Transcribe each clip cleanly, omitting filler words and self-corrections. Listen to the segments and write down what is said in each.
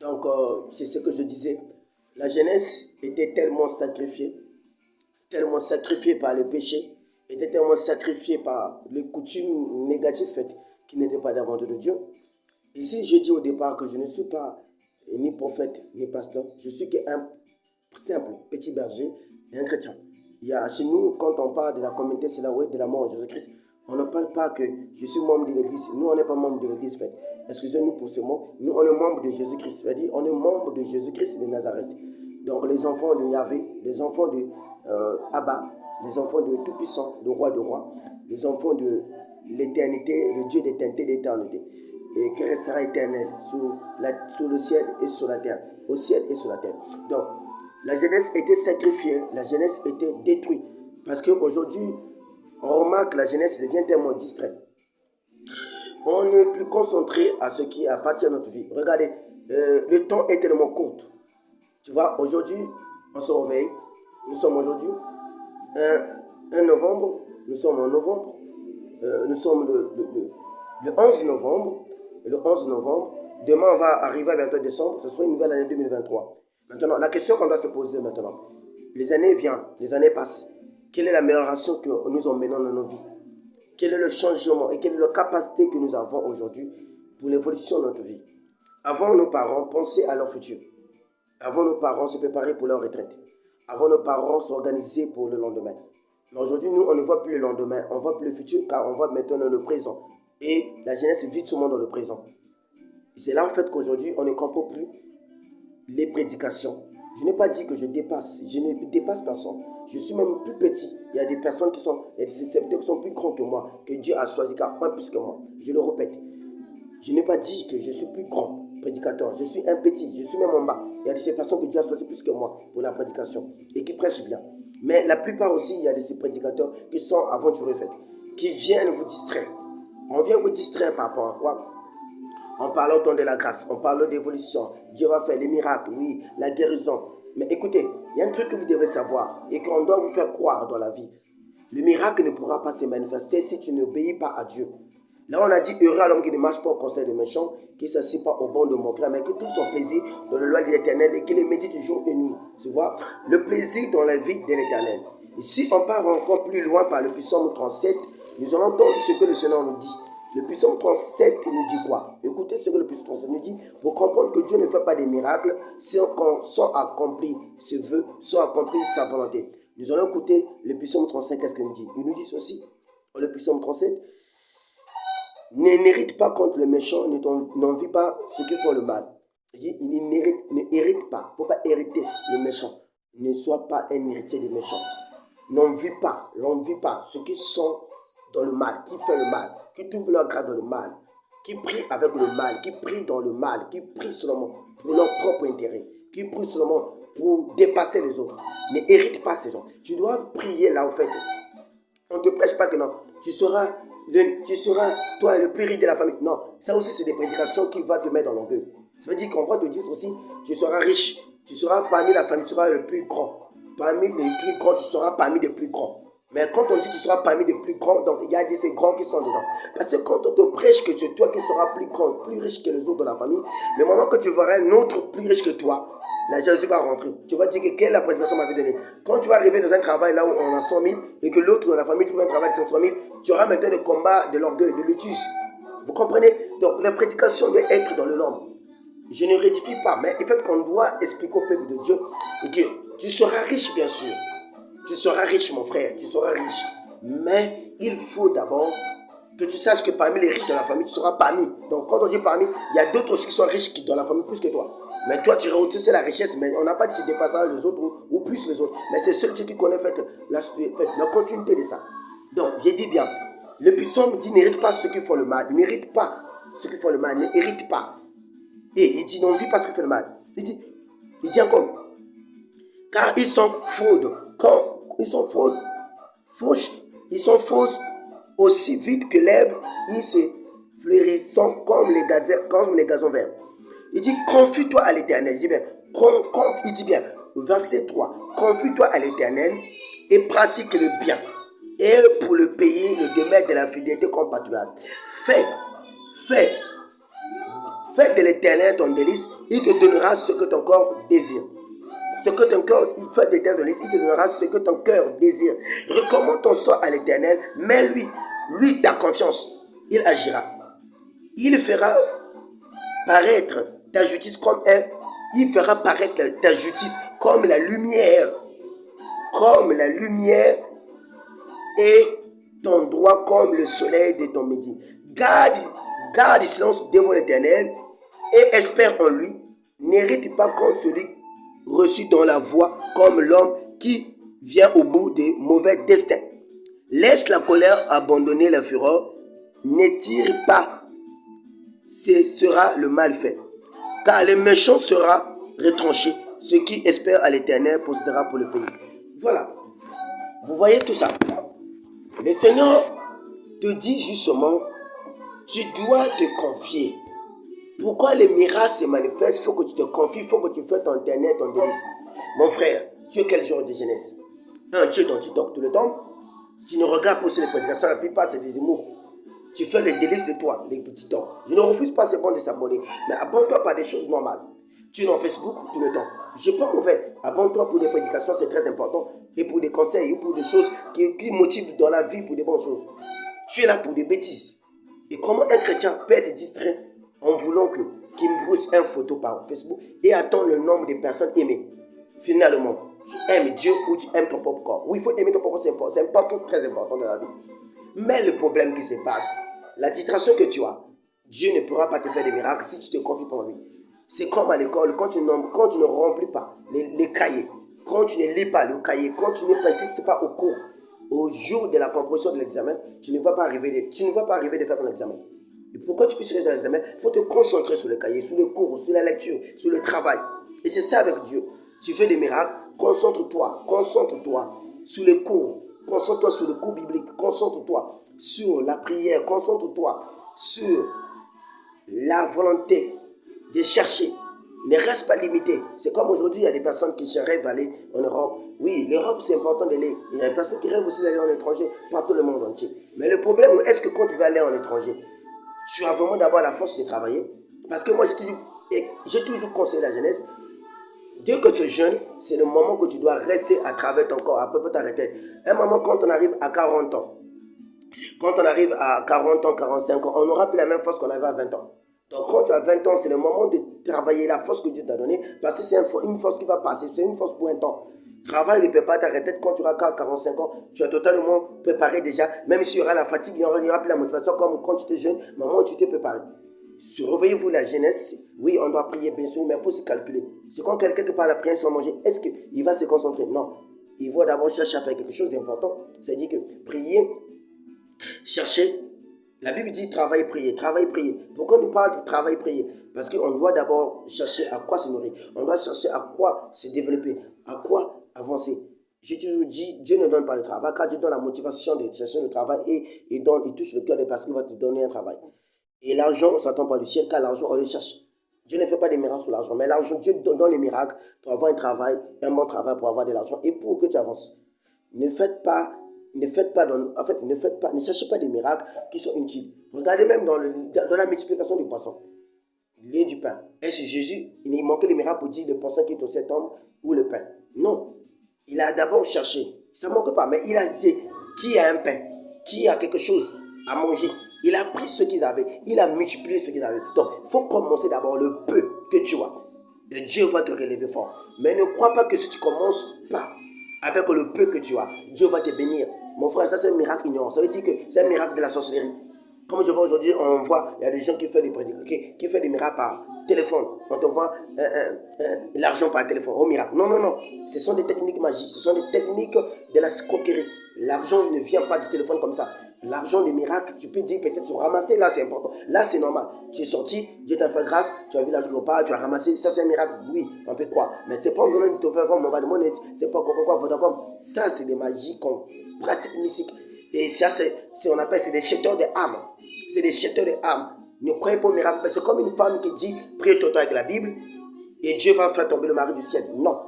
Donc, c'est ce que je disais. La jeunesse était tellement sacrifiée par le péché, était tellement sacrifiée par les coutumes négatives faites qui n'étaient pas d'aventure de Dieu. Ici, j'ai dit au départ que je ne suis pas ni prophète ni pasteur. Je suis qu'un simple petit berger et un chrétien. Chez nous, quand on parle de la communauté, c'est la way de la mort de Jésus-Christ. On ne parle pas que je suis membre de l'église. Nous, on n'est pas membre de l'église faite. Excusez-nous pour ce mot. Nous, on est membre de Jésus-Christ. C'est-à-dire, on est membre de Jésus-Christ de Nazareth. Donc, les enfants de Yahvé, les enfants de Abba, les enfants de Tout-Puissant, le roi de rois, les enfants de l'éternité, le Dieu d'éternité, d'éternité. Et qui restera éternel sur le ciel et sur la terre. Au ciel et sur la terre. Donc, la jeunesse était sacrifiée, la jeunesse était détruite. Parce qu'aujourd'hui, on remarque que la jeunesse devient tellement distraite. On n'est plus concentré à ce qui appartient à notre vie. Regardez, le temps est tellement court. Tu vois, aujourd'hui, on se réveille. Nous sommes aujourd'hui 1 novembre. Nous sommes en novembre. Nous sommes le 11 novembre. Le 11 novembre. Demain, on va arriver à 28 décembre. Ce sera une nouvelle année 2023. Maintenant, la question qu'on doit se poser maintenant. Les années viennent, les années passent. Quelle est l'amélioration que nous emmenons dans nos vies? Quel est le changement et quelle est la capacité que nous avons aujourd'hui pour l'évolution de notre vie? Avant, nos parents pensaient à leur futur. Avant, nos parents se préparaient pour leur retraite. Avant, nos parents s'organisaient pour le lendemain. Mais aujourd'hui, nous, on ne voit plus le lendemain, on ne voit plus le futur, car on voit maintenant le présent. Et la jeunesse vit souvent dans le présent. C'est là, en fait, qu'aujourd'hui, on ne comprend plus les prédications. Je n'ai pas dit que je dépasse. Je ne dépasse personne. Je suis même plus petit. Il y a des personnes il y a des serviteurs qui sont plus grands que moi, que Dieu a choisi car un plus que moi. Je le répète. Je n'ai pas dit que je suis plus grand prédicateur. Je suis un petit. Je suis même en bas. Il y a des personnes que Dieu a choisi plus que moi pour la prédication et qui prêchent bien. Mais la plupart aussi, il y a des prédicateurs qui sont aventureux, qui viennent vous distraire. On vient vous distraire par rapport à quoi? En parlant autant de la grâce, on parle d'évolution. Dieu va faire les miracles, oui, la guérison. Mais écoutez, il y a un truc que vous devez savoir et qu'on doit vous faire croire dans la vie. Le miracle ne pourra pas se manifester si tu n'obéis pas à Dieu. Là, on a dit, heureux à l'homme qui ne marche pas au conseil des méchants, qui ne s'assied pas au banc de mon clan, mais qui trouve son plaisir dans le loi de l'Éternel et qui le médite jour et nuit. Tu vois, le plaisir dans la vie de l'Éternel. Et si on part encore plus loin par le psaume 37, nous allons entendre ce que le Seigneur nous dit. Le psaume 37 nous dit quoi? Écoutez ce que le psaume 37 nous dit pour comprendre que Dieu ne fait pas des miracles sans accomplir ses vœux, sans accomplir sa volonté. Nous allons écouter le psaume 37, qu'est-ce qu'il nous dit? Il nous dit ceci, le psaume 37, n'hérite pas contre le méchant, n'envie pas ceux qui font le mal. Il dit, ne hérite pas, il ne faut pas hériter le méchant. Ne sois pas un héritier des méchants. N'envie pas ceux qui sont dans le mal, qui font le mal, qui trouvent leur grade dans le mal, qui prient avec le mal, qui prient dans le mal, qui prient seulement pour leur propre intérêt, qui prient seulement pour dépasser les autres. Ne hérite pas ces gens. Tu dois prier là, au fait. On ne te prêche pas que non, tu seras toi le plus riche de la famille. Non, ça aussi c'est des prédications qui vont te mettre dans l'orgueil. Ça veut dire qu'on va te dire aussi, tu seras riche, tu seras parmi la famille, tu seras le plus grand. Parmi les plus grands, tu seras parmi les plus grands. Mais quand on dit que tu seras parmi les plus grands, donc il y a ces grands qui sont dedans. Parce que quand on te prêche que c'est toi qui seras plus grand, plus riche que les autres de la famille, le moment que tu verras un autre plus riche que toi, la jalousie va rentrer. Tu vas dire que quelle est la prédication m'avait donnée. Quand tu vas arriver dans un travail là où on a 100 000 et que l'autre dans la famille trouve un travail de 500 000, tu auras maintenant le combat de l'orgueil, de l'utus. Vous comprenez? Donc la prédication doit être dans le nombre. Je ne rédifie pas, mais il fait qu'on doit expliquer au peuple de Dieu que tu seras riche bien sûr. Tu seras riche mon frère, tu seras riche. Mais il faut d'abord que tu saches que parmi les riches de la famille, tu seras parmi. Donc quand on dit parmi, il y a d'autres aussi qui sont riches dans la famille plus que toi. Mais toi, tu réussisses la richesse, mais on n'a pas dit que tu dépasseras les autres ou plus les autres. Mais c'est celui qui connaît la continuité de ça. Donc, j'ai dit bien, le psaume dit n'hérite pas ceux qui font le mal. N'hérite pas ceux qui font le mal, n'hérite pas. Et il dit n'envie pas ceux qui font le mal. Il dit encore, car ils sont fraudes. Quand ils sont ils sont fausses aussi vite que l'herbe, ils se fleurissent comme les gazons verts. Il dit, confie-toi à l'Éternel. Il dit bien, verset 3, confie-toi à l'Éternel et pratique le bien. Et pour le pays, le demeure de la fidélité compatriote. Fais de l'Éternel ton délice, il te donnera ce que ton corps désire. Ce que ton cœur, il fait de l'Éternel ton délice, il te donnera ce que ton cœur désire. Recommande ton sort à l'Éternel, mais lui ta confiance, il agira. Il fera paraître ta justice comme il fera paraître ta justice comme la lumière et ton droit comme le soleil de ton midi. Garde silence devant l'Éternel et espère en lui. N'hérite pas contre celui reçu dans la voie comme l'homme qui vient au bout des mauvais destins. Laisse la colère abandonner la fureur. N'étire pas, ce sera le mal fait. Car le méchant sera retranché. Ceux qui espèrent à l'Éternel possédera pour le pays. Voilà. Vous voyez tout ça. Le Seigneur te dit justement, tu dois te confier. Pourquoi les miracles se manifestent? Il faut que tu te confies, il faut que tu fasses ton dernier, ton délice. Mon frère, tu es quel genre de jeunesse? Tu es dans TikTok tout le temps. Tu ne regardes pas aussi les prédications, la plupart c'est des humours. Tu fais les délices de toi, les petits temps. Je ne refuse pas, c'est bon de s'abonner. Mais abonne-toi par des choses normales. Tu es dans Facebook tout le temps. Je ne suis pas mauvais. Abonne-toi pour des prédications, c'est très important. Et pour des conseils, ou pour des choses qui motivent dans la vie, pour des bonnes choses. Tu es là pour des bêtises. Et comment un chrétien peut être distrait en voulant qu'il me pousse une photo par Facebook et attendre le nombre de personnes aimées? Finalement, tu aimes Dieu ou tu aimes ton propre corps. Oui, il faut aimer ton propre corps, c'est important, c'est très important dans la vie. Mais le problème qui se passe, la distraction que tu as, Dieu ne pourra pas te faire des miracles si tu te confies pour lui. C'est comme à l'école, quand tu ne remplis pas les cahiers, quand tu ne lis pas le cahier, quand tu ne persistes pas au cours, au jour de la composition de l'examen, tu ne vas pas arriver de faire ton examen. Et pour que tu puisses réussir dans l'examen, il faut te concentrer sur le cahier, sur le cours, sur la lecture, sur le travail. Et c'est ça avec Dieu. Tu fais des miracles, concentre-toi sur les cours. Concentre-toi sur le cours biblique, concentre-toi sur la prière, concentre-toi sur la volonté de chercher. Ne reste pas limité. C'est comme aujourd'hui, il y a des personnes qui rêvent d'aller en Europe. Oui, l'Europe, c'est important d'aller. Il y a des personnes qui rêvent aussi d'aller en étranger, partout le monde entier. Mais le problème, est-ce que quand tu vas aller en étranger, tu as vraiment d'abord la force de travailler? Parce que moi, j'ai toujours conseillé la jeunesse. Dès que tu es jeune, c'est le moment que tu dois rester à travers ton corps, à peu près t'arrêter. Un moment, quand on arrive à 40 ans, quand on arrive à 40 ans, 45 ans, on n'aura plus la même force qu'on avait à 20 ans. Donc quand tu as 20 ans, c'est le moment de travailler la force que Dieu t'a donnée, parce que c'est une force qui va passer, c'est une force pour un temps. Travail ne peut pas t'arrêter. Quand tu auras 45 ans, tu as totalement préparé déjà. Même s'il y aura la fatigue, il n'y aura plus la motivation comme quand tu étais jeune, maman, tu t'es préparé. Surveillez-vous la jeunesse. Oui, on doit prier bien sûr, mais il faut se calculer. C'est quand quelqu'un qui parle la prière sans manger, est-ce qu'il va se concentrer? Non. Il va d'abord chercher à faire quelque chose d'important. C'est-à-dire que prier, chercher. La Bible dit travail, prier, travail, prier. Pourquoi on nous parle de travail, prier? Parce qu'on doit d'abord chercher à quoi se nourrir. On doit chercher à quoi se développer, à quoi avancer. J'ai toujours dit, Dieu ne donne pas le travail, car Dieu donne la motivation de chercher le travail et il touche le cœur des personnes qui vont te donner un travail. Et l'argent, ça ne tombe pas du ciel, car l'argent, on le cherche. Dieu ne fait pas des miracles sur l'argent, mais l'argent, Dieu donne les miracles pour avoir un travail, un bon travail, pour avoir de l'argent et pour que tu avances. Ne cherchez pas des miracles qui sont inutiles. Regardez même dans la multiplication du poisson, et du pain. Est-ce que Jésus, il manquait le miracle pour dire le poisson qui est au septembre ou le pain? Non. Il a d'abord cherché. Ça ne manque pas, mais il a dit qui a un pain, qui a quelque chose à manger. Il a pris ce qu'ils avaient, il a multiplié ce qu'ils avaient. Donc, il faut commencer d'abord le peu que tu as. Et Dieu va te relever fort. Mais ne crois pas que si tu commences pas avec le peu que tu as, Dieu va te bénir. Mon frère, ça c'est un miracle ignorant. Ça veut dire que c'est un miracle de la sorcellerie. Comme je vois aujourd'hui, on voit, il y a des gens qui font des prédictions, qui font des miracles par téléphone. On te voit l'argent par téléphone. Oh miracle. Non, non, non. Ce sont des techniques magiques. Ce sont des techniques de la escroquerie. L'argent ne vient pas du téléphone comme ça. L'argent des miracles, tu peux dire peut-être tu as ramassé, là c'est important. Là c'est normal. Tu es sorti, Dieu t'a fait grâce, tu as vu l'argent repas, tu as ramassé, ça c'est un miracle. Oui, on peut croire. Mais c'est pas en venant de te faire voir mon de monnaie, c'est pas quoi, Vodacom. Ça c'est des magies qu'on pratique mystique. Et ça on appelle, c'est des jeteurs d'âme. C'est des jeteurs d'âme. Ne croyez pas au miracle. C'est comme une femme qui dit, prie tout le temps avec la Bible et Dieu va faire tomber le mari du ciel. Non.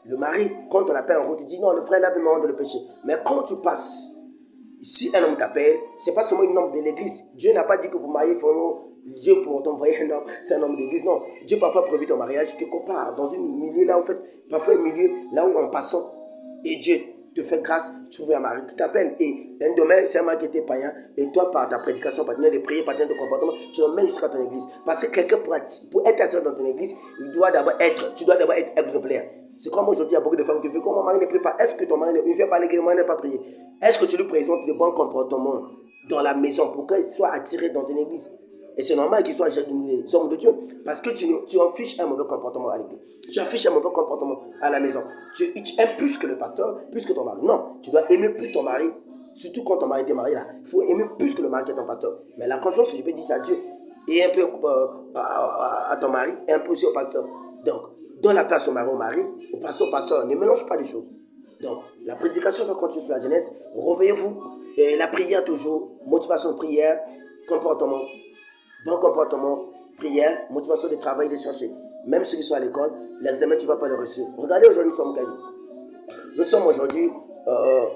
Le mari, quand on l'appelle en route, il dit non, le frère là veut me rendre le péché. Mais quand tu passes, si un homme t'appelle, ce n'est pas seulement un homme de l'église. Dieu n'a pas dit que vous mariez Dieu pour t'envoyer un homme, c'est un homme d'église. Non, Dieu parfois prévu ton mariage quelque part, dans un milieu là, en fait, parfois un milieu là où en passant, et Dieu te fait grâce, tu trouves un mari qui t'appelle. Et un domaine, c'est un mari qui était païen, et toi, par ta prédication, par de prière, par de comportement, tu l'emmènes jusqu'à ton église. Parce que quelqu'un, pour être attiré dans ton église, tu dois d'abord être exemplaire. C'est comme aujourd'hui, il y a beaucoup de femmes qui font, comme mon mari ne prie pas, est-ce que ton mari ne fait pas l'église, mon mari n'a pas prié? Est-ce que tu lui présentes le bon comportement dans la maison pour qu'il soit attiré dans ton église? Et c'est normal qu'il soit des hommes de Dieu. Parce que tu affiches un mauvais comportement à l'église. Tu affiches un mauvais comportement à la maison. Tu aimes plus que le pasteur, plus que ton mari. Non, tu dois aimer plus ton mari. Surtout quand ton mari est marié là. Il faut aimer plus que le mari qui est ton pasteur. Mais la confiance, je peux dire, c'est à Dieu. Et un peu à ton mari, et un peu aussi au pasteur. Donc, donne la place au mari, au pasteur. Ne mélange pas les choses. Donc, la prédication va continuer sur la jeunesse. Réveillez-vous. Et la prière toujours. Motivation de prière, comportement. Bon comportement, prière, motivation de travail, de chercher. Même ceux qui sont à l'école, l'examen, tu ne vas pas le reçu. Regardez aujourd'hui, nous sommes quel? Nous sommes aujourd'hui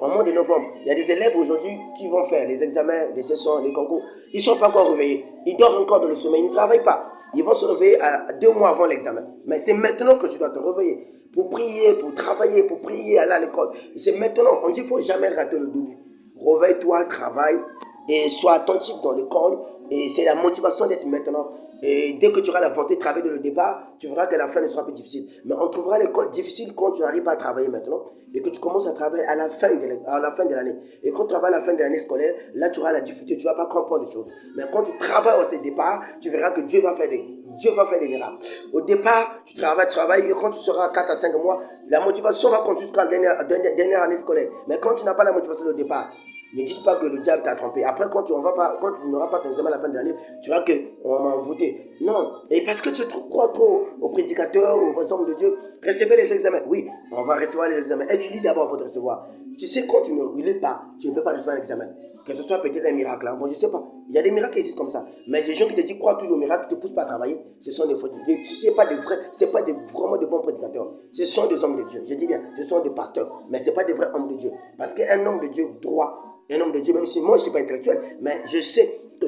au mois de novembre. Il y a des élèves aujourd'hui qui vont faire les examens, les sessions, les concours. Ils ne sont pas encore réveillés. Ils dorment encore dans le sommeil. Ils ne travaillent pas. Ils vont se réveiller à 2 mois avant l'examen. Mais c'est maintenant que tu dois te réveiller. Pour prier, pour travailler, pour prier, aller à l'école. C'est maintenant. On dit qu'il ne faut jamais rater le début. Réveille-toi, travaille et sois attentif dans l'école. Et c'est la motivation d'être maintenant. Et dès que tu auras la volonté de travailler dès le départ, tu verras que la fin ne sera plus difficile. Mais on trouvera l'école difficile quand tu n'arrives pas à travailler maintenant et que tu commences à travailler à la fin de l'année. Et quand tu travailles à la fin de l'année scolaire, là tu auras la difficulté, tu ne vas pas comprendre les choses. Mais quand tu travailles au départ, tu verras que Dieu va faire des miracles. Au départ, tu travailles, et quand tu seras à 4 à 5 mois, la motivation va continuer jusqu'à la dernière année scolaire. Mais quand tu n'as pas la motivation au départ, ne dites pas que le diable t'a trompé. Après, quand tu n'auras pas ton examen à la fin de l'année, tu verras qu'on m'a voté. Non. Et parce que tu crois trop aux prédicateurs, aux hommes de Dieu, recevez les examens. Oui, on va recevoir les examens. Étudie d'abord avant de recevoir. Tu sais, quand tu ne relis pas, tu ne peux pas recevoir l'examen. Que ce soit peut-être un miracle. Hein. Bon, je ne sais pas. Il y a des miracles qui existent comme ça. Mais les gens qui te disent crois toujours au miracle, ne te poussent pas à travailler. Ce sont des fautes. Ce n'est pas vraiment de bons prédicateurs. Ce sont des hommes de Dieu. Je dis bien, ce sont des pasteurs. Mais ce ne sont pas des vrais hommes de Dieu. Parce qu'un homme de Dieu droit, un homme de Dieu, même si moi je ne suis pas intellectuel, mais je sais que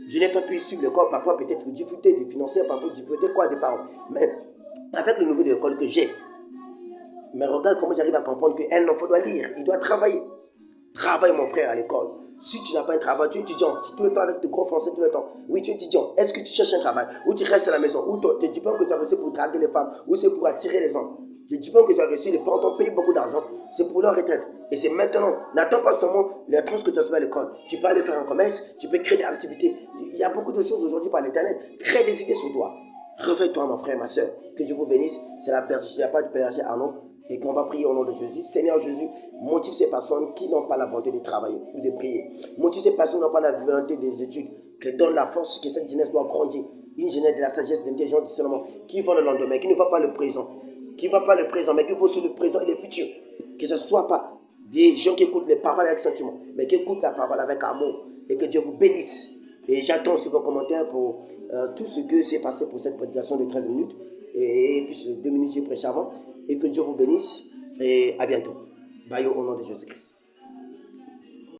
je n'ai pas pu suivre le corps, parfois peut-être difficulté de financière, parfois difficulté quoi des parents. Mais avec le niveau de l'école que j'ai, mais regarde comment j'arrive à comprendre qu'un enfant doit lire, il doit travailler. Travaille mon frère à l'école. Si tu n'as pas un travail, tu es étudiant, tu es tout le temps avec de gros français tout le temps. Oui, tu es étudiant. Est-ce que tu cherches un travail ou tu restes à la maison ou tes diplômes que tu as reçus pour draguer les femmes ou c'est pour attirer les hommes? Les diplômes que tu as reçus, les parents t'ont payé beaucoup d'argent, c'est pour leur retraite. Et c'est maintenant. N'attends pas seulement les tranches que tu as reçues à l'école. Tu peux aller faire un commerce, tu peux créer des activités. Il y a beaucoup de choses aujourd'hui par l'internet. Crée des idées sur toi. Réveille-toi, mon frère, ma soeur. Que Dieu vous bénisse. C'est la pas de berger Arnaud. Et qu'on va prier au nom de Jésus. Seigneur Jésus, motive ces personnes qui n'ont pas la volonté de travailler ou de prier. Motive ces personnes qui n'ont pas la volonté des études. Que donne la force que cette jeunesse doit grandir. Une jeunesse de la sagesse, d'intelligence, de discernement. Qui va le lendemain, qui ne va pas le présent. Qui ne va pas le présent, mais qui va sur le présent et le futur. Que ce ne soit pas des gens qui écoutent les paroles avec sentiment, mais qui écoutent la parole avec amour. Et que Dieu vous bénisse. Et j'attends aussi vos commentaires pour tout ce que s'est passé pour cette prédication de 13 minutes. Et puis 2 minutes, j'ai prêché avant. Et que Dieu vous bénisse. Et à bientôt. Bye au nom de Jésus-Christ.